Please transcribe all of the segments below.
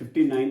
59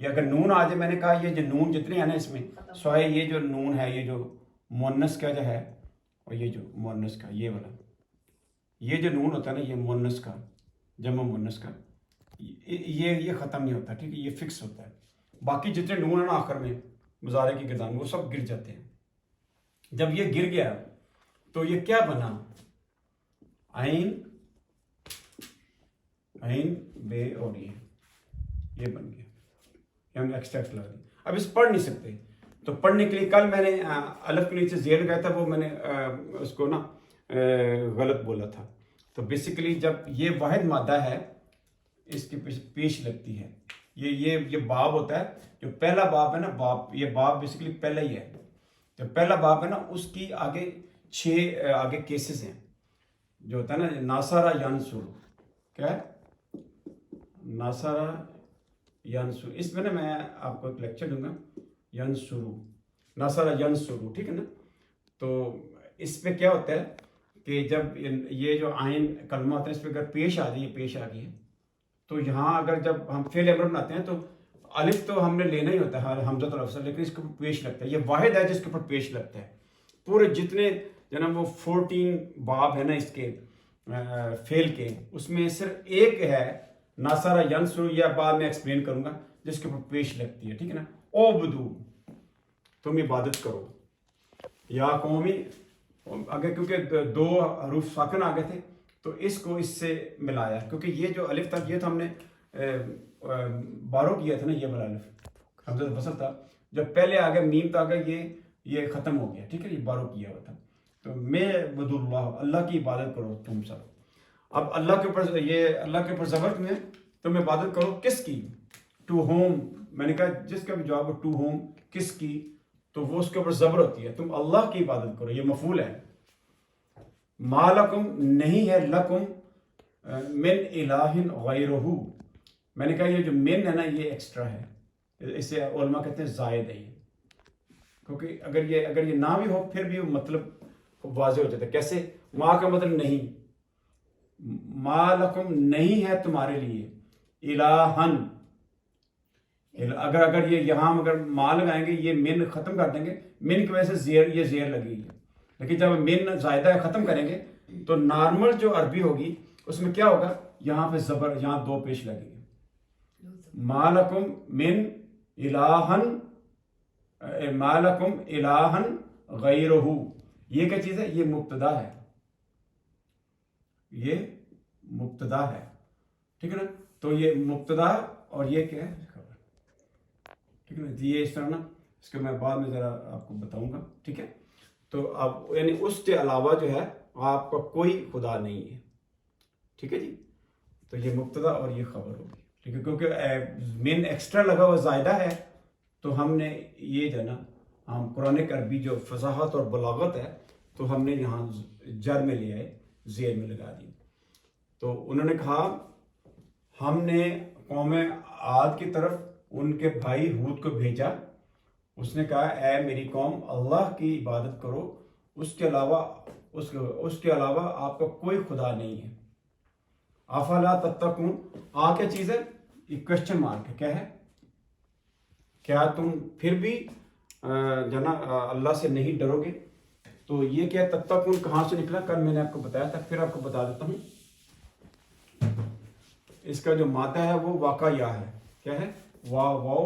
یہ اگر نون آ جائے، میں نے کہا یہ جو نون جتنے ہیں نا اس میں سوائے یہ جو نون ہے، یہ جو مونس کا جو ہے، اور یہ جو مونس کا یہ والا، یہ جو نون ہوتا ہے نا، یہ مونس کا جمع مونس کا، یہ ختم نہیں ہوتا، ٹھیک ہے، یہ فکس ہوتا ہے. باقی جتنے نون ہیں نا آخر میں مضارع کی گردان وہ سب گر جاتے ہیں. جب یہ گر گیا تو یہ کیا بنا؟ عین بے اور یہ بن گیا، یہ ہم نے ایکسٹریکٹ لگا دی. اب اس پڑھ نہیں سکتے، تو پڑھنے کے لیے کل میں نے الف کے نیچے زیر لگایا تھا، وہ میں نے اس کو نا غلط بولا تھا. تو بیسیکلی جب یہ واحد مادہ ہے اس کی پیش لگتی ہے، یہ باب ہوتا ہے، جو پہلا باب ہے نا، باب، یہ باب بیسیکلی پہلا ہی ہے. جو پہلا باب ہے نا اس کی آگے 6 آگے کیسز ہیں، جو ہوتا ہے نا ناصرہ ینصر، کیا ہے ناصرہ ینصر. اس میں نا میں آپ کو ایک لیکچر دوں گا، ینصرو، ناصرہ ینصرو، ٹھیک ہے نا. تو اس پہ کیا ہوتا ہے کہ جب یہ جو عین کلمہ ہوتا ہے اس پہ اگر پیش آ جائے، یہ پیش آ گئی ہے، تو یہاں اگر جب ہم فعل امر بناتے ہیں تو الف تو ہم نے لینا ہی ہوتا ہے حمزۃ الوصل، لیکن اس کے اوپر پیش لگتا ہے. یہ واحد ہے جس کے اوپر پیش لگتا ہے. پورے جتنے جناب وہ 14 باب ہے نا اس کے فعل کے، اس میں صرف ایک ہے ناصرہ ینصر، یا بعد میں ایکسپلین کروں گا، جس کے اوپر پیش لگتی ہے، ٹھیک ہے نا. او بدو، تم عبادت کرو، یا قومی، اگر کیونکہ 2 حروف ساکن آ گئے تھے تو اس کو اس سے ملایا، کیونکہ یہ جو الف تک یہ تو ہم نے بارو کیا تھا نا، یہ والا الف حمزہ الوصل تھا. جب پہلے آ گیا میم تو آ گیا، یہ ختم ہو گیا، ٹھیک ہے، یہ بارو کیا ہوا تھا. تو میں بدو اللہ، اللہ کی عبادت کرو تم سب. اب اللہ کے اوپر، یہ اللہ کے اوپر زبر میں تم عبادت کرو کس کی؟ To home. میں نے کہا جس کا بھی جواب ہو ٹو ہوم، کس کی، تو وہ اس کے اوپر زبر ہوتی ہے. تم اللہ کی عبادت کرو، یہ مفعول ہے. ما لکم، نہیں ہے، لکم من الہ غیرہ. میں نے کہا یہ جو من ہے نا یہ ایکسٹرا ہے، اسے علماء کہتے ہیں زائد ہے یہ، کیونکہ اگر یہ نہ بھی ہو پھر بھی مطلب واضح ہو جاتا ہے. کیسے؟ ما کا مطلب نہیں، ما لکم نہیں ہے تمہارے لیے، الہن، اگر یہ یہاں اگر ما لگائیں گے یہ من ختم کر دیں گے، من کی وجہ سے یہ زیر لگے گی. لیکن جب من زائدہ ختم کریں گے تو نارمل جو عربی ہوگی اس میں کیا ہوگا، یہاں پہ زبر، یہاں 2 پیش لگیں گے. ما لکم من الہن، ما لکم الہن غیرہ، یہ کیا چیز ہے؟ یہ مبتدا ہے، یہ مبتدا ہے، ٹھیک ہے نا. تو یہ مبتدا اور یہ کیا ہے خبر، ٹھیک ہے نا. یہ اس طرح نا، اس کو میں بعد میں ذرا آپ کو بتاؤں گا، ٹھیک ہے. تو اب یعنی اس کے علاوہ جو ہے آپ کا کوئی خدا نہیں ہے، ٹھیک ہے جی. تو یہ مبتدا اور یہ خبر ہوگی، ٹھیک ہے، کیونکہ مین ایکسٹرا لگا ہوا زائدہ ہے، تو ہم نے یہ جو نا ہم قرآن عربی جو فصاحت اور بلاغت ہے تو ہم نے یہاں جر میں لے آئے، زیر میں لگا دی. تو انہوں نے کہا ہم نے قوم عاد کی طرف ان کے بھائی ہود کو بھیجا، اس نے کہا اے میری قوم اللہ کی عبادت کرو، اس کے علاوہ آپ کا کوئی خدا نہیں ہے. افلا تتقون، آ کیا چیز ہے؟ یہ کوشچن مارک ہے، کیا ہے؟ کیا تم پھر بھی جنا اللہ سے نہیں ڈرو گے؟ تو یہ کیا تتقون کہاں سے نکلا؟ کل میں نے آپ کو بتایا تھا، پھر آپ کو بتا دیتا ہوں. اس کا جو مادہ ہے وہ واقع یا ہے، کیا ہے؟ واو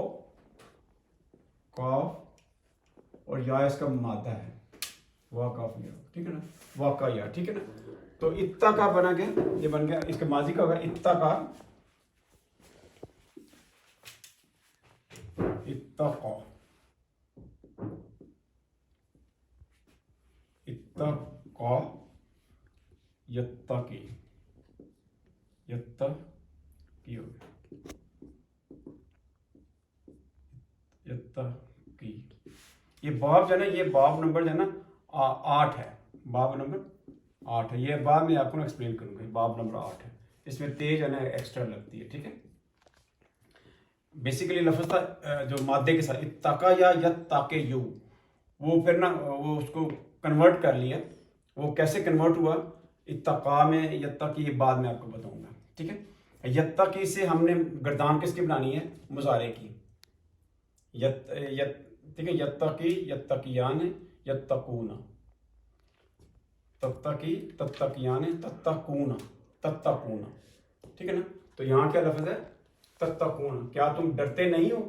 قاف اور یا اس کا مادہ ہے، واقع یا، ٹھیک ہے نا، واقع یا، ٹھیک ہے نا. تو اتقا بنا گیا، یہ بن گیا، اس کے ماضی کا ہوگا اتقا، اتقا، اتقا، یتقی، یتقی ہو گیا، یتقی. یہ باب جو ہے نا، یہ باب نمبر جو ہے نا 8 ہے، باب نمبر 8 ہے. یہ بعد میں آپ کو ایکسپلین کروں گا. باب نمبر 8 ہے، اس میں تیز ہے نا ایکسٹرا لگتی ہے، ٹھیک ہے. بیسیکلی لفظ تھا جو مادے کے ساتھ اتقا یا یتقی، وہ پھر نا وہ اس کو کنورٹ کر لیا. وہ کیسے کنورٹ ہوا اتقا میں یتقی، بعد میں آپ کو بتاؤں گا، ٹھیک ہے. یتقی سے ہم نے گردان کس کی بنانی ہے؟ مضارع کی. ٹھیک ہے، یتقی یتقیان یتقون، تتقی تتقیان تتقون تتقون، ٹھیک ہے نا. تو یہاں کیا لفظ ہے؟ تتقون، کیا تم ڈرتے نہیں ہو.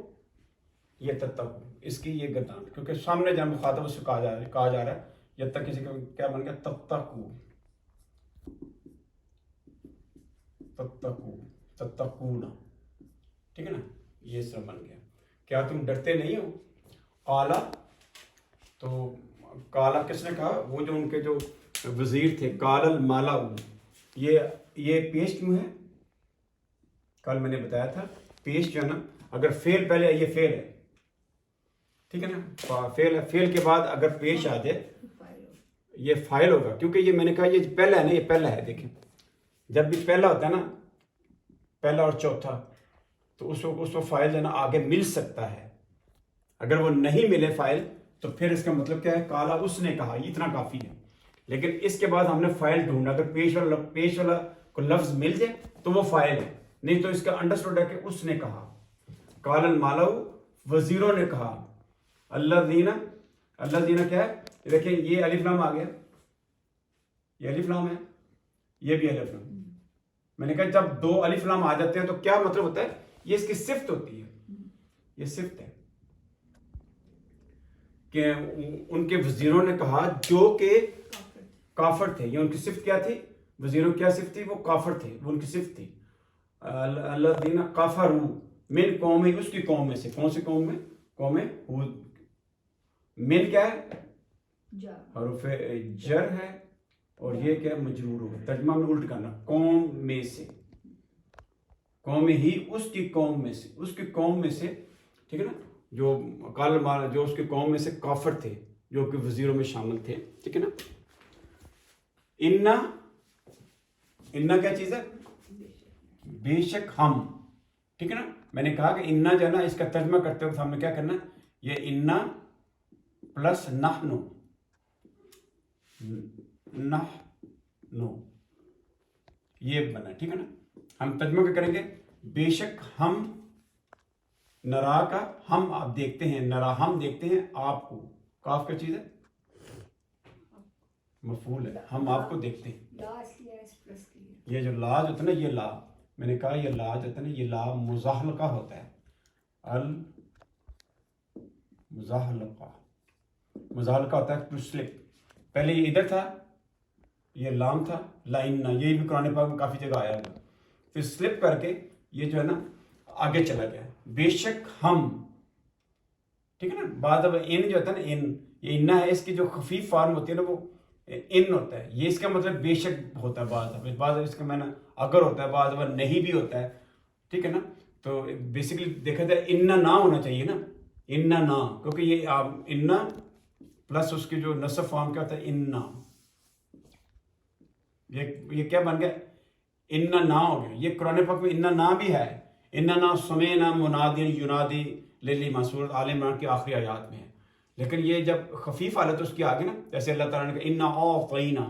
یہ تتقون اس کی یہ گردان، کیونکہ سامنے جب مخاطب اس سے کہا جا رہا ہے یتقی سے کیا بن گیا؟ تتقون تتقون تتقون، ٹھیک ہے نا. یہ سب بن گیا. کیا تم ڈرتے نہیں ہو. قالا، تو کالا کس نے کہا؟ وہ جو ان کے جو وزیر تھے. قال المالا، یہ پیش کیوں ہے؟ کل میں نے بتایا تھا پیش جو ہے نا، اگر فعل پہلے، یہ فعل ہے ٹھیک ہے نا، فعل کے بعد اگر پیش آ جائے یہ فاعل ہوگا، کیونکہ یہ میں نے کہا یہ پہلا ہے نا، یہ پہلا ہے. دیکھیں جب بھی پہلا ہوتا ہے نا، پہلا اور چوتھا، تو اس کو فاعل جو ہے نا آگے مل سکتا ہے. اگر وہ نہیں ملے فاعل تو پھر اس کا مطلب کیا ہے؟ کالا اس نے کہا، اتنا کافی ہے. لیکن اس کے بعد ہم نے فاعل ڈھونڈا، اگر پیش والا کو لفظ مل جائے تو وہ فاعل ہے، نہیں تو اس کا انڈرسٹوڈ ہے کہ اس نے کہا. قال المالا، وزیروں نے کہا. اللہ دینا کیا ہے؟ دیکھیں یہ الف لام آ گیا، یہ الف لام ہے، یہ بھی الف لام. میں نے کہا جب دو الف لام آ جاتے ہیں تو کیا مطلب ہوتا ہے؟ یہ اس کی صفت ہوتی ہے، یہ صفت ہے کہ ان کے وزیروں نے کہا جو کہ کافر تھے. یہ ان کی صفت کیا تھی؟ وزیروں کی کیا صفت تھی؟ وہ کافر تھے، وہ ان کی صفت تھی. اللہ دینا کافروا من قوم، اس کی قوم میں سے. کون سی قوم میں؟ قوم ہود. من کیا ہے؟ حروف جر ہے، اور یہ کیا ہے؟ مجرور ہو. ترجمہ میں الٹ کرنا، قوم میں سے، قوم ہی، اس کی قوم میں سے، اس کی قوم میں سے، ٹھیک ہے نا. جو جو اس کی قوم میں سے کافر تھے، جو کہ وزیروں میں شامل تھے، ٹھیک ہے نا. انا کیا چیز ہے؟ بے شک ہم، ٹھیک ہے نا. میں نے کہا کہ انا جو ہے نا، اس کا ترجمہ کرتے وقت ہم نے کیا کرنا؟ یہ انا پلس نحنو، یہ بنا، ٹھیک ہے نا. ہم ترجمہ کیا کریں گے؟ بے شک ہم، نرا کا ہم آپ دیکھتے ہیں، نرا ہم دیکھتے ہیں آپ کو. کاف کا چیز ہے، مفعول ہے، ہم آپ کو دیکھتے ہیں. یہ جو لا جو ہوتا ہے نا، یہ لا، میں نے کہا یہ لا جو ہوتا ہے نا، یہ لا مزاحلقہ ہوتا ہے. مزاحلقہ ہوتا ہے ٹو سلپ. پہلے یہ ادھر تھا، یہ لام تھا، لائنہ، یہ بھی قرآن پاک میں کافی جگہ آیا ہوا. پھر سلپ کر کے یہ جو ہے نا آگے چلا گیا. بے شک ہم، ٹھیک ہے نا. بعد اب ان جو ہوتا ہے نا، یہ انا ہے، اس کی جو خفیف فارم ہوتی ہے نا وہ ان ہوتا ہے. یہ اس کا مطلب بے شک ہوتا ہے. بعض اس کا معنی اگر ہوتا ہے، بعض نہیں بھی ہوتا ہے، ٹھیک ہے نا. تو بیسیکلی دیکھا جائے انا نہ ہونا چاہیے نا، انا نہ، کیونکہ یہ انا پلس اس کی جو نصب فارم کیا ہوتا ہے؟ انا. یہ کیا بن گیا؟ انا نہ ہو گیا. یہ قرآن پاک میں انا نہ بھی ہے. انا نہ سمعنا منادی ینادی للایمان، سورۃ آل عمران کی آخری آیات میں ہے. لیکن یہ جب خفیف حالت اس کی آگے نا، جیسے اللہ تعالیٰ نے کہا انا اعطینا،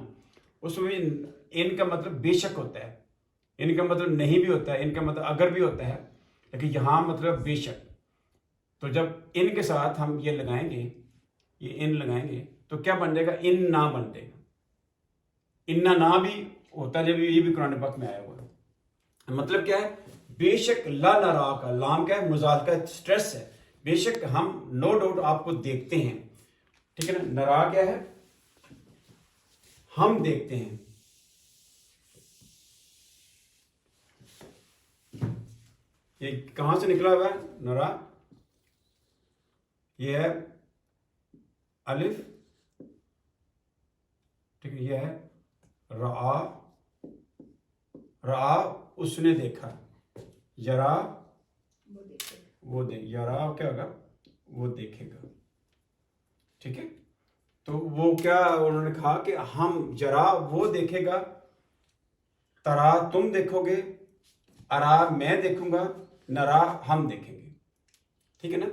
اس میں ان کا مطلب بے شک ہوتا ہے، ان کا مطلب نہیں بھی ہوتا ہے، ان کا مطلب اگر بھی ہوتا ہے، لیکن یہاں مطلب بے شک. تو جب ان کے ساتھ ہم یہ لگائیں گے، یہ ان لگائیں گے تو کیا بن جائے گا؟ ان نہ بن جائے گا. انا نہ بھی ہوتا ہے، جب یہ بھی قرآن پاک میں آیا ہوا ہے. مطلب کیا ہے؟ بے شک لا نرا کا لام کیا ہے؟ مزاد کا اسٹریس ہے. بے شک ہم نو ڈاؤٹ آپ کو دیکھتے ہیں، ٹھیک ہے نا. نرا کیا ہے؟ ہم دیکھتے ہیں. یہ کہاں سے نکلا ہوا ہے نرا؟ یہ ہے الف، ٹھیک ہے. یہ ہے رآ اس نے دیکھا. یرا وہ یرا کیا ہوگا؟ وہ دیکھے گا، ٹھیک ہے. تو وہ کیا انہوں نے کہا کہ ہم، یرا وہ دیکھے گا، ترا تم دیکھو گے، ارا میں دیکھوں گا، نرا ہم دیکھیں گے، ٹھیک ہے نا.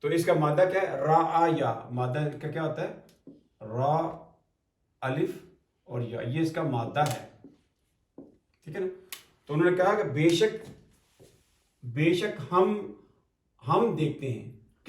تو اس کا مادہ کیا ہے؟ را یا. مادہ کا کیا ہوتا ہے؟ را الف اور یا، یہ اس کا مادہ ہے، ٹھیک ہے نا. تو انہوں نے کہا کہ بے شک ہم دیکھتے ہیں.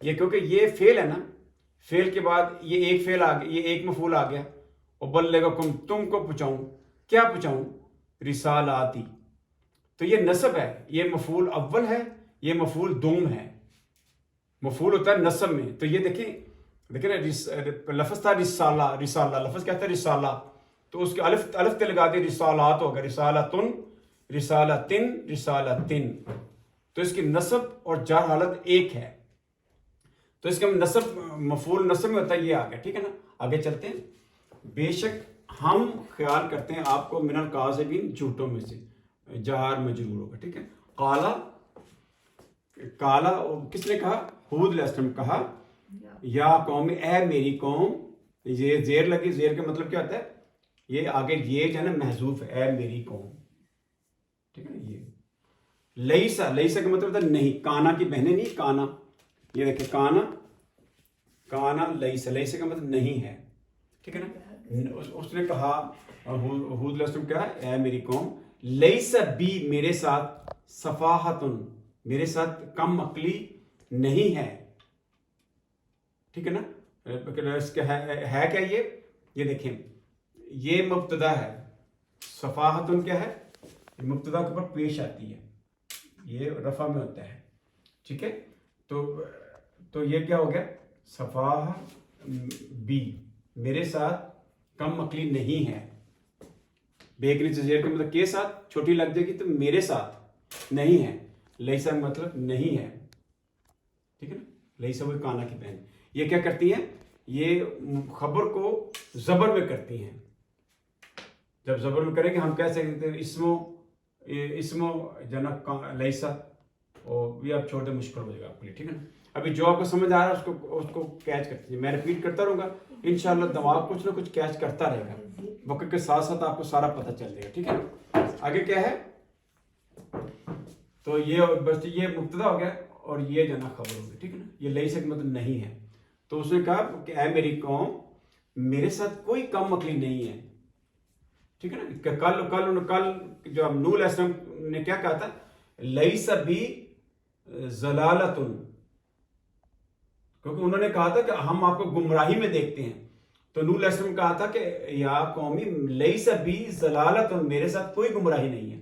یہ کیونکہ یہ فعل ہے نا، فعل کے بعد یہ ایک فعل آ گیا، یہ ایک مفعول آ گیا، وبلغکم تم کو پہنچاؤں، کیا پہنچاؤں؟ رسالاتی، تو یہ نصب ہے، یہ مفعول اول ہے، یہ مفعول دوم ہے، مفعول ہوتا ہے نصب میں. تو یہ دیکھیں نا، لفظ تھا رسالہ، رسالہ لفظ کیا تھا؟ رسالہ، تو اس کے الف تے لگا دی، رسالات ہوگا، رسالتن، رسالتن، رسالتن. تو اس کی نصب اور جار حالت ایک ہے، تو اس کا نصب مفعول نصب میں ہوتا ہے، یہ آ گیا. ٹھیک ہے نا، آگے چلتے ہیں. بے شک ہم خیال کرتے ہیں آپ کو من الکاذبین، جھوٹوں میں سے، جار مجرور ہوگا. ٹھیک ہے. قالا، کالا کس نے کہا؟ ہود علیہ السلام کہا، یا قوم، اے میری قوم. یہ زیر لگی، زیر کا مطلب کیا ہوتا ہے؟ یہ آگے یہ جو ہے نا محذوف ہے، اے میری قوم. ٹھیک ہے نا. یہ لیسا، لیسا کا مطلب ہوتا ہے نہیں، کانا کی بہنیں نہیں، کانا. یہ دیکھیں کانا، کانا لیسا، لیسا کا مطلب نہیں ہے. ٹھیک ہے نا. اس نے کہا ہود علیہ السلام کہا، اے میری قوم، لیسا بی، میرے ساتھ، سفاہتن، میرے ساتھ کم عقلی نہیں ہے. ٹھیک ہے نا. اس کا ہے کیا یہ دیکھیں، یہ مبتدا ہے، صفاحتن کیا ہے؟ مبتدا کے اوپر پیش آتی ہے، یہ رفع میں ہوتا ہے. ٹھیک ہے. تو یہ کیا ہو گیا؟ صفاح بی، میرے ساتھ کم عقلی نہیں ہے. بیکری سے زیر کا مطلب کے ساتھ چھوٹی لگ جائے گی تو میرے ساتھ نہیں ہے. لیسا مطلب نہیں ہے. ٹھیک ہے نا. لیسا وہ کانا کی بہن. یہ کیا کرتی ہیں؟ یہ خبر کو زبر میں کرتی ہیں. جب زبر میں کریں گے ہم کہہ سکتے ہیں اسمو جنک لیسا، اور یہ آپ چھوڑ دیں، مشکل ہو جائے گا آپ کے لیے. ٹھیک ہے نا. ابھی جو آپ کو سمجھ آ رہا ہے اس کو کیچ کرتے ہیں. میں ریپیٹ کرتا رہوں گا، انشاءاللہ دماغ کچھ نہ کچھ کیچ کرتا رہے گا، وقت کے ساتھ ساتھ آپ کو سارا پتہ چل جائے گا. ٹھیک ہے. آگے کیا ہے؟ تو یہ بس یہ مبتدا ہو گیا اور یہ جو ہے نا خبر ہوگی. ٹھیک ہے نا. یہ لیسا کا مطلب نہیں ہے. تو اس نے کہا کہ اے میری قوم، میرے ساتھ کوئی کم عقلی نہیں ہے. ٹھیک ہے نا. کہ کل جو نوح علیہ السلام نے کیا کہا تھا؟ لیس بی ضلالتن، کیونکہ انہوں نے کہا تھا کہ ہم آپ کو گمراہی میں دیکھتے ہیں. تو نوح علیہ السلام کہا تھا کہ یا قومی لیس بی ضلالتن، میرے ساتھ کوئی گمراہی نہیں ہے.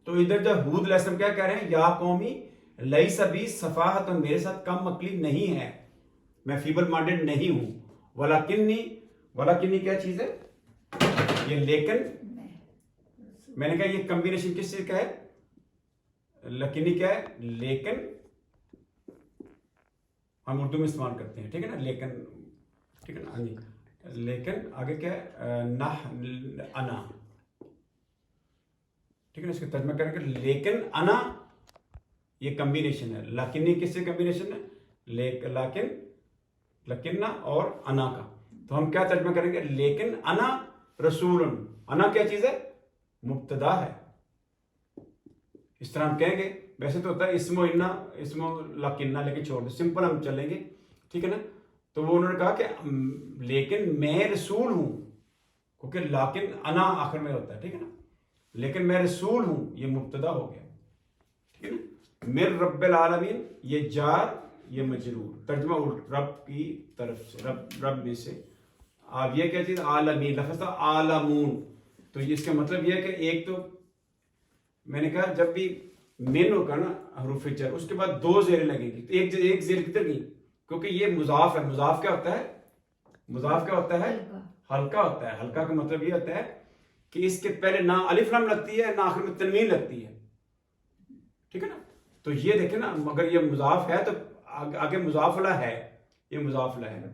تو ادھر جب ہود علیہ السلام کیا کہہ رہے ہیں؟ یا قومی لیس بی صفاحتن، میرے ساتھ کم عقلی نہیں ہے، میں فیبل مائنڈڈ نہیں ہوں. ولاکنی کیا چیز ہے؟ یہ لیکن، میں نے کہا یہ کمبینیشن کس چیز کا ہے؟ لکنی کیا ہے؟ لیکن ہم اردو میں استعمال کرتے ہیں. ٹھیک ہے نا. لیکن، ٹھیک ہے نا. لیکن آگے کیا ہے؟ انا. ٹھیک ہے نا. اس کا ترجمہ کریں گے لیکن انا، یہ کمبینیشن ہے. لکنی کس سے کمبینیشن ہے؟ لکنہ اور انا کا. تو ہم کیا ترجمہ کریں گے؟ لیکن انا رسول. انا کیا چیز ہے؟ مبتدا ہے. اس طرح ہم کہیں گے. ویسے تو ہوتا ہے اسم و انا، اسم و لکنہ، لیکن چھوڑ دیں، سمپل ہم چلیں گے. ٹھیک ہے نا. تو وہ انہوں نے کہا کہ لیکن میں رسول ہوں، کیونکہ لیکن انا آخر میں ہوتا ہے. ٹھیک ہے نا. لیکن میں رسول ہوں، یہ مبتدا ہو گیا. ٹھیک ہے نا. من رب العالمین، یہ جار، یہ مجرور. ترجمہ رب کی طرف سے، رب میں سے. اب یہ کیا چیز؟ عالمین، لفظ تھا عالمون. تو اس کا مطلب یہ ہے کہ ایک تو میں نے کہا جب بھی من ہوگا نا حروف جر، اس کے بعد دو زیریں لگیں گی. تو ایک زیر کدھر گئی؟ کیونکہ یہ مضاف ہے. مضاف کیا ہوتا ہے؟ مضاف کیا ہوتا ہے؟ ہلکا ہوتا ہے. ہلکا کا مطلب یہ ہوتا ہے کہ اس کے پہلے نہ الف لام لگتی ہے، نہ آخر میں تنوین لگتی ہے. ٹھیک ہے نا. تو یہ دیکھیں نا، اگر یہ مضاف ہے تو آگے مضاف الیہ ہے. یہ مضاف الیہ ہے.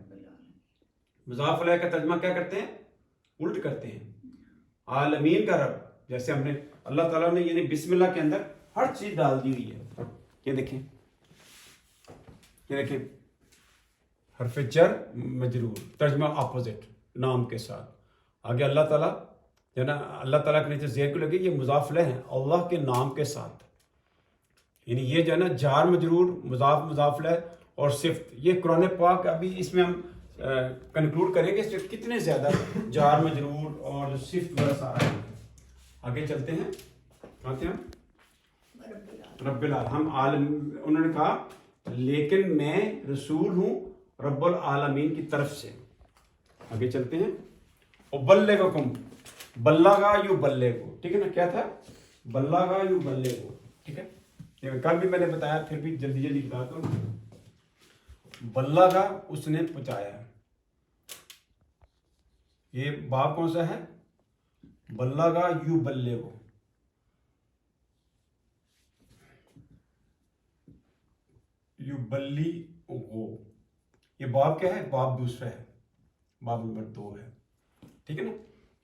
مضاف الیہ کا ترجمہ کیا کرتے ہیں؟ الٹ کرتے ہیں. عالمین کا رب، جیسے ہم نے اللہ تعالیٰ نے یعنی بسم اللہ کے اندر ہر چیز ڈال دی ہوئی ہے. یہ دیکھیں، یہ دیکھیں، حرف جر مجرور، ترجمہ اپوزٹ نام کے ساتھ. آگے اللہ تعالیٰ جو نا، اللہ تعالیٰ کے نیچے زیر کو لگے، یہ مضاف الیہ ہے اللہ کے نام کے ساتھ. یعنی یہ جو ہے نا جار مجرور، مضاف الیہ اور صفت. یہ قرآن پاک ابھی اس میں ہم کنکلوڈ کریں گے کتنے زیادہ جار مجرور اور صفت بڑا سارا ہے. آگے چلتے ہیں. آتے ہیں رب العالمین. ہم عالم، انہوں نے کہا لیکن میں رسول ہوں رب العالمین کی طرف سے. آگے چلتے ہیں. ابلغکم، بلغا یبلغو، ٹھیک ہے نا. کیا تھا؟ بلغا یبلغو، ٹھیک ہے. یہ کل بھی میں نے بتایا، پھر بھی جلدی جلدی بتاتا ہوں. بلغا اس نے پہنچایا. یہ باب کون سا ہے؟ بلغا یبلغو. یبلغو، یہ باب کیا ہے؟ باب دوسرا ہے، باب نمبر 2 ہے، ٹھیک ہے نا.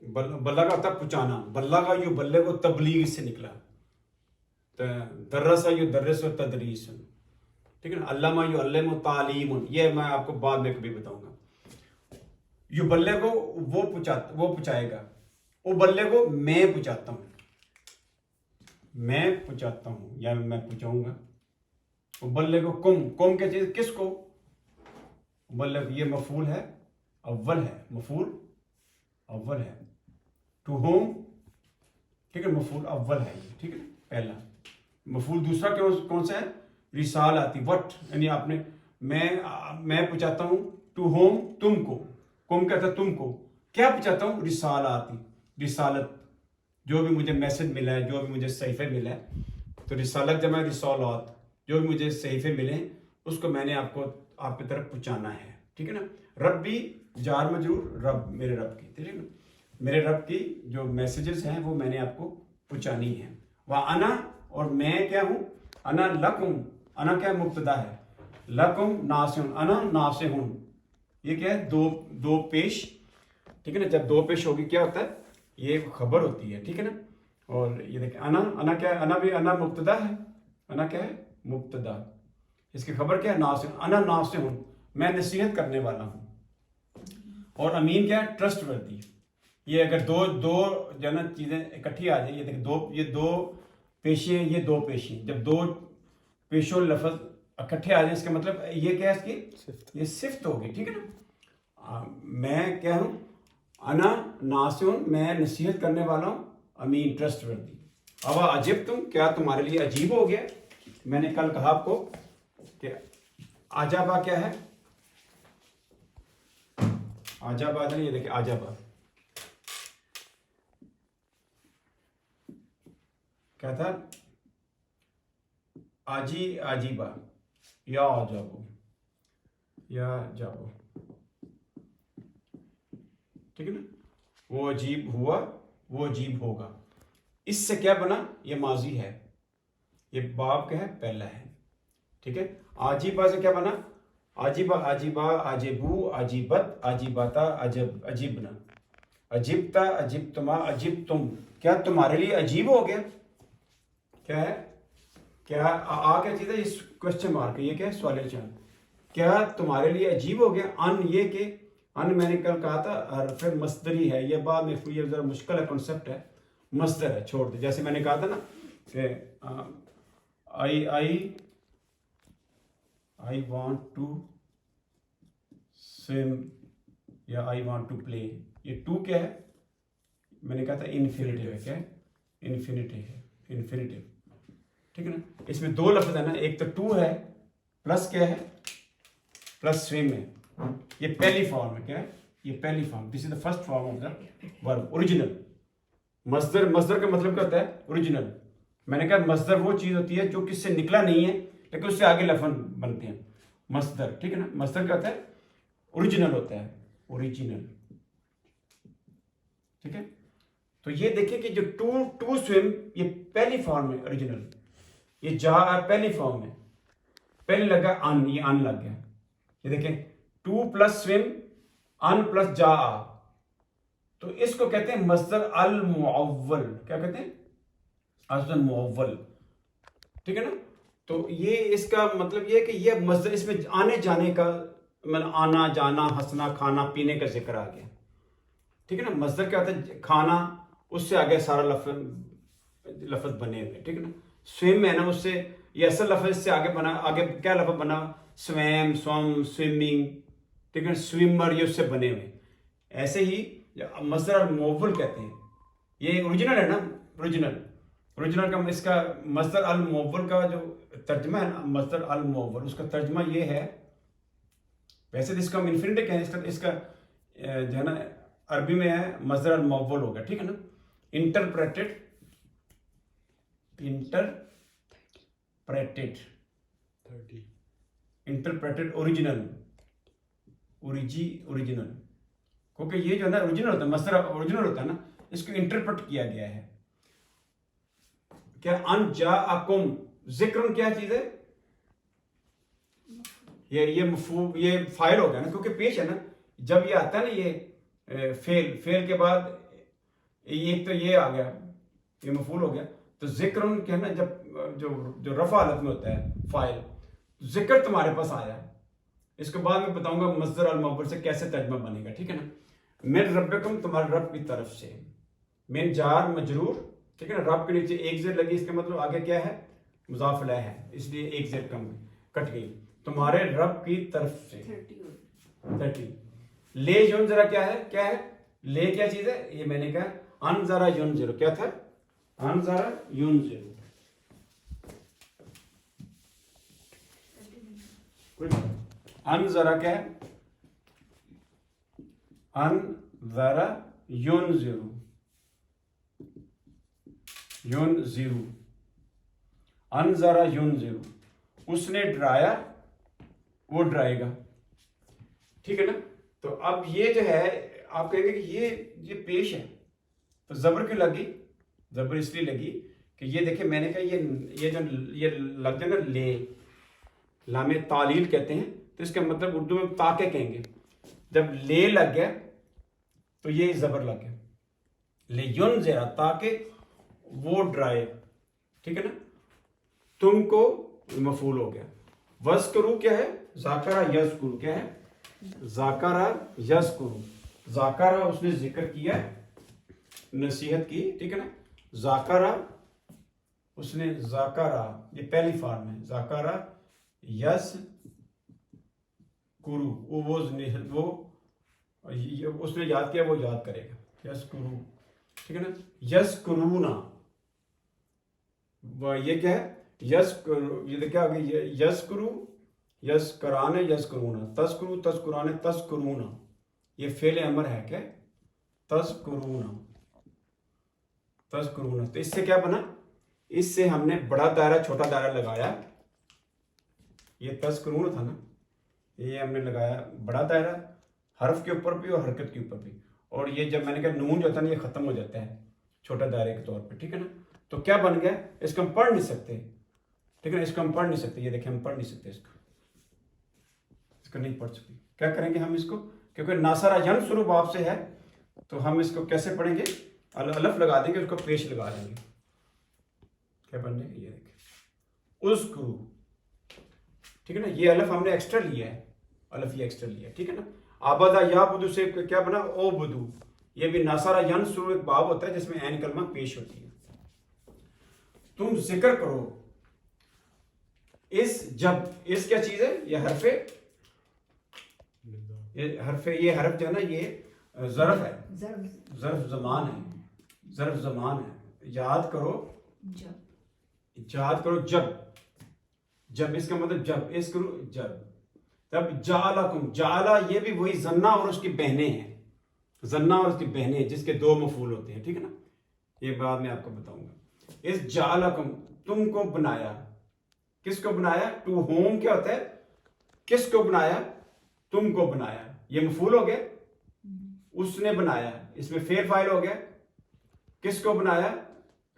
بلغا ہوتا ہے پہنچانا. بلغا یبلغو تبلیغ سے نکلا. درسا یدرس و تدریس، ٹھیک ہے نا. علامہ یعلم تعلیم، یہ میں آپ کو بعد میں کبھی بتاؤں گا. یبلغو وہ پہنچائے گا. ابلغو میں پہنچاتا ہوں، میں پہنچاتا ہوں یا میں پہنچاؤں گا. ابلغکم، کم کیا چیز؟ کس کو؟ ابلغ یہ مفعول ہے اول ہے، مفعول اول ہے. ٹو ہوم، ٹھیک ہے، مفعول اول ہے یہ، ٹھیک ہے. پہلا مفعول دوسرا کون سا ہے؟ رسال آتی. وٹ یعنی آپ نے، میں پہنچاتا ہوں. ٹو ہوم، تم کو. کم کہتا ہے تم کو. کیا پہنچاتا ہوں؟ رسال آتی، رسالت. جو بھی مجھے میسج ملا ہے، جو بھی مجھے صحیفے ملا ہے، تو رسالت جمع رسالات. جو بھی مجھے صحیفے ملے اس کو میں نے آپ کی طرف پہنچانا ہے، ٹھیک ہے نا. ربی جار مجرور، رب میرے رب کی، ٹھیک ہے نا. میرے رب کی جو میسیجز ہیں وہ میں نے آپ کو پہنچانی ہے. وَأَنَا، اور میں کیا ہوں؟ انا لکم، انا کیا مبتدا ہے؟ لکم ناصح، انا ناصح. یہ کیا ہے؟ دو پیش، ٹھیک ہے نا. جب دو پیش ہوگی کیا ہوتا ہے؟ یہ خبر ہوتی ہے، ٹھیک ہے نا. اور یہ دیکھیں انا کیا ہے؟ انا بھی انا مبتدا ہے. انا کیا ہے؟ مبتدا. اس کی خبر کیا ہے؟ ناصح. انا ناصح، میں نصیحت کرنے والا ہوں. اور امین کیا ہے؟ ٹرسٹ وردی. یہ اگر دو جنت چیزیں اکٹھی آ جائیں، یہ دیکھیں یہ دو پیشے، یہ دو پیشے، جب دو پیشوں لفظ اکٹھے آ جائیں، اس کا مطلب یہ کیا ہے؟ اس کی یہ صفت ہوگی، ٹھیک ہے نا. میں کیا ہوں؟ انا ناصح، میں نصیحت کرنے والا ہوں. امین ٹرسٹ وردی. اب عجب تم، کیا تمہارے لیے عجیب ہو گیا؟ میں نے کل کہا آپ کو کہ عجبہ کیا ہے؟ عجبہ ہے، یہ دیکھیں عجبہ کیا تھا؟ عجیبہ یا عجبو یا جابو، ٹھیک ہے نا. وہ عجیب ہوا، وہ عجیب ہوگا. اس سے کیا بنا؟ یہ ماضی ہے. یہ باب کیا ہے؟ پہلا ہے، ٹھیک ہے. عجیبہ سے کیا بنا؟ عجیبہ، عجیبہ، عجیبو، عجیبت، عجیبتا، عجیبنا. عجیبتا، عجیبتما، عجیبتم، کیا تمہارے لیے عجیب ہو گیا؟ کیا ہے؟ کیا کیا چیز ہے؟ اس کوشچن مارک، یہ کیا ہے؟ سوال نشان. کیا تمہارے لیے عجیب ہو گیا؟ ان، یہ کہ ان میں نے کل کہا تھا پھر مصدری ہے. یہ بعد میں یہ ذرا مشکل ہے، کنسپٹ ہے، مصدر ہے، چھوڑ دے. جیسے میں نے کہا تھا نا کہ I want to swim یا I want to play. یہ ٹو کیا ہے؟ میں نے کہا تھا انفینیٹیو ہے. کیا ہے؟ انفینیٹیو ہے، انفینیٹیو، ٹھیک ہے نا. اس میں دو لفظ ہے نا، ایک تو ٹو ہے پلس کیا ہے؟ پلس سویم ہے. یہ پہلی فارم ہے. کیا ہے؟ یہ پہلی form. This is the first form of the ورب. اوریجنل مصدر کا مطلب کیا ہوتا ہے؟ اوریجنل. میں نے کہا مصدر وہ چیز ہوتی ہے جو کس سے نکلا نہیں ہے لیکن اس سے آگے لفظ بنتے ہیں. مصدر، ٹھیک ہے نا. مصدر کیا ہوتا ہے؟ اوریجنل ہوتا ہے، اوریجنل، ٹھیک ہے. تو یہ دیکھیں کہ جو ٹو سویم، یہ پہلی فارم ہے اوریجنل. یہ جا پہلی فارم ہے. پہلے لگا ان، یہ ان لگ گیا. یہ دیکھیں ٹو پلس سویم، ان پلس جا. تو اس کو کہتے ہیں مصدر المعول. کیا کہتے ہیں؟ مصدر معول، ٹھیک ہے نا. تو یہ اس کا مطلب یہ کہ یہ مصدر، اس میں آنے جانے کا مطلب آنا جانا، ہنسنا، کھانا پینے کا ذکر آ گیا، ٹھیک ہے نا. مصدر کیا ہوتا ہے؟ کھانا، اس سے آگے سارا لفظ بنے ہوئے، ٹھیک ہے نا. سویم ہے نا، اس سے یہ اصل لفظ اس سے آگے بنا. آگے کیا لفظ بنا؟ سویم، سوم، سوئمنگ، ٹھیک ہے. سوئمر، یہ اس سے بنے ہوئے. ایسے ہی مصدر المعول کہتے ہیں. یہ اوریجنل ہے نا، اوریجنل. اوریجنل کا اس کا مصدر المؤول کا جو ترجمہ ہے نا، مصدر المؤول، اس کا ترجمہ یہ ہے، ویسے تو اس کا ہم انفینیٹو کہیں، اس کا جو ہے نا عربی میں ہے مصدر المؤول ہوگا، ٹھیک ہے نا. انٹرپریٹڈ اوریجنل، اوریجنل، کیونکہ یہ جو ہے نا اوریجنل ہوتا ہے، مصدر اوریجنل ہوتا ہے نا، اس کو انٹرپریٹ کیا گیا ہے. کیا ان جاءکم، ذکر کیا چیز ہے؟ یہ مفعول، یہ فاعل ہو گیا نا، کیونکہ پیش ہے نا. جب یہ آتا ہے نا یہ فعل کے بعد ایک تو یہ آ گیا، یہ مفعول ہو گیا. تو ذکر کیا ہے نا، جب جو رفع حالت میں ہوتا ہے فاعل، ذکر تمہارے پاس آیا ہے. اس کے بعد میں بتاؤں گا مصدر المؤول سے کیسے ترجمہ بنے گا، ٹھیک ہے نا. من ربکم، تمہارے رب کی طرف سے. من جار مجرور، ٹھیک ہے نا، رب کے نیچے ایک زیر لگی، اس کا مطلب آگے کیا ہے؟ مضاف الیہ ہے، اس لیے ایک زیر کم کٹ گئی. تمہارے رب کی طرف سے 30. لے یون ذرا کیا ہے لے کیا چیز ہے؟ یہ میں نے کہا ان ذرا یون زیرو، کیا تھا؟ ان ذرا یون زیرو. ان ذرا کیا ہے؟ ان ذرا یون زیرو، یون زیرو، ان ذرا یون زیرو. اس نے ڈرایا، وہ ڈرائے گا، ٹھیک ہے نا. تو اب یہ جو ہے آپ کہیں گے کہ یہ پیش ہے، تو زبر کیوں لگی؟ زبر اس لیے لگی کہ یہ دیکھیں میں نے کہا یہ لگ جائے نا لے، لام تعلیل کہتے ہیں، تو اس کا مطلب اردو میں تاکہ کہیں گے. جب لے لگ گیا تو یہ زبر لگ گیا، لے یون ذرا، تاکہ وہ ڈرائے، ٹھیک ہے نا. تم کو مفعول ہو گیا. وذکروا کیا ہے؟ ذاکرہ یذکر، کیا ہے؟ ذاکرہ یذکر. ذاکرہ اس نے ذکر کیا، نصیحت کی، ٹھیک ہے نا. ذاکرہ اس نے، ذاکرہ یہ پہلی فارم ہے، ذاکرہ یذکر، وہ اس نے یاد کیا، وہ یاد کرے گا. یذکر، ٹھیک ہے نا. یذکرونا، یہ کیا ہے؟ یذکر، یہ کیا ہوگا؟ یذکرو، یذکران، یذکرونا. تذکرو، تذکران، تذکرونا، یہ فعل امر ہے، کیا؟ تذکرونا، تذکرونا. تو اس سے کیا بنا؟ اس سے ہم نے بڑا دائرہ چھوٹا دائرہ لگایا. یہ تذکرون تھا نا، یہ ہم نے لگایا بڑا دائرہ، حرف کے اوپر بھی اور حرکت کے اوپر بھی. اور یہ جب میں نے کہا نون جو ہوتا ہے نا، یہ ختم ہو جاتا ہے چھوٹا دائرے کے طور پہ، ٹھیک ہے نا. تو کیا بن گیا؟ اس کو ہم پڑھ نہیں سکتے، ٹھیک ہے نا. اس کو ہم پڑھ نہیں سکتے، یہ دیکھیں ہم پڑھ نہیں سکتے، اس کو نہیں پڑھ سکتے. کیا کریں گے ہم اس کو؟ کیونکہ ناصرہ ینصر باب سے ہے، تو ہم اس کو کیسے پڑھیں گے؟ الف لگا دیں گے، اس کو پیش لگا دیں گے. کیا بننے گا؟ یہ دیکھیں اذکرو، ٹھیک ہے نا. یہ الف ہم نے ایکسٹرا لیا ہے، الف یہ ایکسٹرا لیا ہے، ٹھیک ہے نا. آبادہ یا بدو سے کیا بنا؟ او بدو. یہ بھی ناصرہ ینصر ایک باب ہوتا ہے جس میں عین کلمہ پیش ہوتی ہے. تم ذکر کرو اس، جب اس کیا چیز ہے؟ یہ حرف، یہ حرف جو ہے نا یہ ظرف ہے، ظرف زمان ہے، ظرف زمان ہے. یاد کرو، یاد کرو جب، جب اس کا مطلب جب، اس کرو جب. تب جعلکم، جعلہ یہ بھی وہی زنہ اور اس کی بہنیں ہیں، زنہ اور اس کی بہنیں جس کے دو مفعول ہوتے ہیں، ٹھیک ہے نا. یہ بعد میں آپ کو بتاؤں گا. اس جعلکم، تم کو بنایا. کس کو بنایا؟ ٹو ہوم کیا ہوتا ہے؟ کس کو بنایا؟ تم کو بنایا. یہ مفعول ہو گیا، اس نے بنایا، اس میں فعل فاعل ہو گیا. کس کو بنایا؟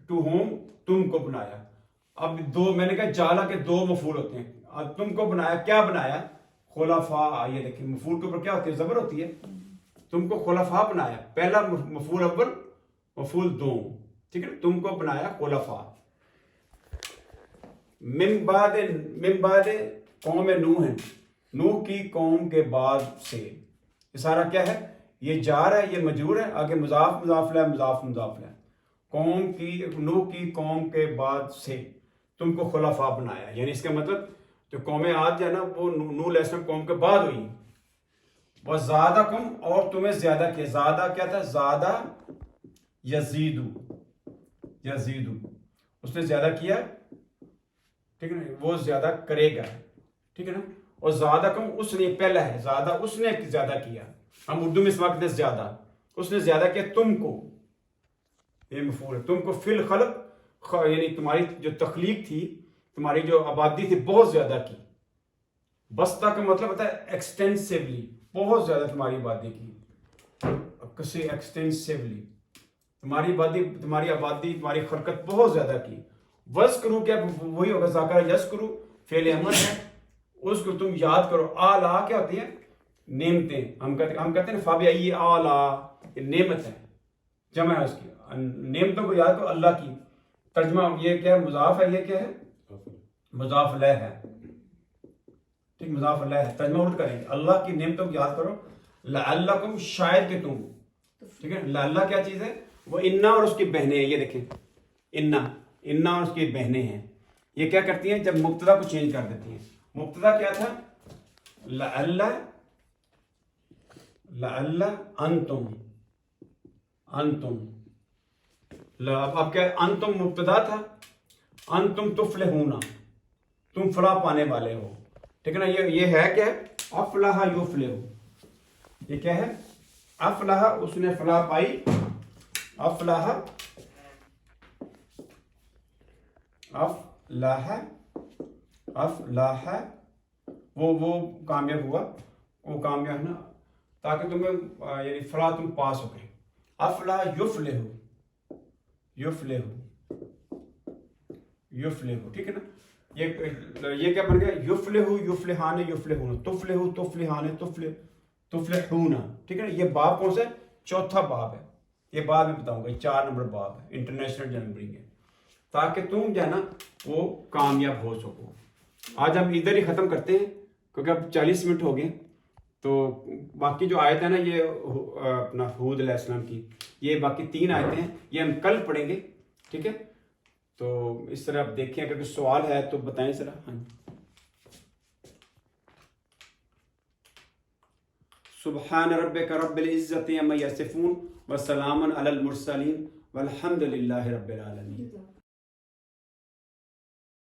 ٹو ہوم، تم کو بنایا. اب دو، میں نے کہا جعلہ کے دو مفعول ہوتے ہیں. اب تم کو بنایا، کیا بنایا؟ خلفاء. یہ دیکھیں مفعول کے اوپر کیا ہوتی ہے؟ زبر ہوتی ہے. تم کو خلفاء بنایا، پہلا مفعول اول، مفعول دوم، ٹھیک ہے. تم کو بنایا خلفاء. من بعد قوم نوح، نوح کی قوم کے بعد سے. یہ سارا کیا ہے؟ یہ جار ہے، یہ مجرور ہے، آگے مضاف، مضاف الیہ، مضاف، مضاف الیہ. قوم کی، نوح کی قوم کے بعد سے تم کو خلفاء بنایا. یعنی اس کا مطلب جو قوم عاد جو ہے نا، وہ نوح علیہ السلام قوم کے بعد ہوئی. وَزَادَكُمْ، اور تمہیں زیادہ کیا. زیادہ کیا تھا؟ زیادہ یزیدو، یزیدو. اس نے زیادہ کیا، ٹھیک ہے نا، وہ زیادہ کرے گا، ٹھیک ہے نا. اور زیادہ کم اس نے پہلا ہے، زیادہ اس نے زیادہ کیا. ہم اردو میں اس وقت زیادہ، اس نے زیادہ کیا تم کو، یہ مفعول ہے. تم کو فی الخلق، یعنی تمہاری جو تخلیق تھی، تمہاری جو آبادی تھی بہت زیادہ کی. بسطہ کا مطلب ہوتا ہے ایکسٹینسیولی، بہت زیادہ تمہاری آبادی کی، کسی ایکسٹینسیولی تمہاری آبادی تمہاری خلقت بہت زیادہ کی. وذکروا کیا وہی ہوگا، ذاکر یذکر فعل امر ہے، اس کو تم یاد کرو. آلا کیا ہوتی ہیں؟ نعمتیں. ہم کہتے ہیں نا فبأي آلاء، یہ نعمت ہے، جمع ہے اس کی. نعمتوں کو یاد کرو اللہ کی. ترجمہ یہ کیا ہے؟ مضاف ہے، یہ کیا ہے؟ مضاف الیہ ہے، ٹھیک، مضاف الیہ ہے. ترجمہ الٹ کریں گے، اللہ کی نعمتوں کو یاد کرو. لعلکم، شاید کہ تم، ٹھیک ہے. لعلہ کیا چیز ہے؟ وہ انا اور اس کی بہنیں ہیں. یہ دیکھیں، انا اور اس کی بہنیں ہیں. یہ کیا کرتی ہیں؟ جب مبتدا کو چینج کر دیتی ہیں. مبتدا کیا تھا؟ لعل انتم. اب کیا؟ انتم مبتدا تھا، انتم تفلحون، تم فلاح پانے والے ہو، ٹھیک ہے نا. یہ ہے کیا؟ افلح یفلح. یہ کیا ہے؟ افلح، اس نے فلاح پائی. افلح وہ کامیاب ہوا، وہ کامیاب ہے نا، تاکہ تمہیں یعنی فلاح تم پا سکے. افلح یفلح، ٹھیک ہے نا. یہ کیا بن گیا؟ یفلح یفلحان یفلحون، تفلحان تفلحون، ٹھیک ہے نا. یہ باب کون سا ہے؟ چوتھا باب ہے. یہ بعد میں بتاؤں گا، یہ 4 نمبر باب ہے، انٹرنیشنل جنبرنگ ہے، تاکہ تم جو ہے نا وہ کامیاب ہو سکو. آج ہم ادھر ہی ختم کرتے ہیں کیونکہ اب 40 منٹ ہو گئے. تو باقی جو آیت ہے نا، یہ اپنا ہود علیہ السلام کی، یہ باقی 3 آیتیں ہیں، یہ ہم کل پڑھیں گے، ٹھیک ہے. تو اس طرح آپ دیکھیں، اگر کوئی سوال ہے تو بتائیں ذرا. ہاں، سبحان ربک رب العزت عما یصفون وسلام علی المرسلین والحمد للہ رب العالمین.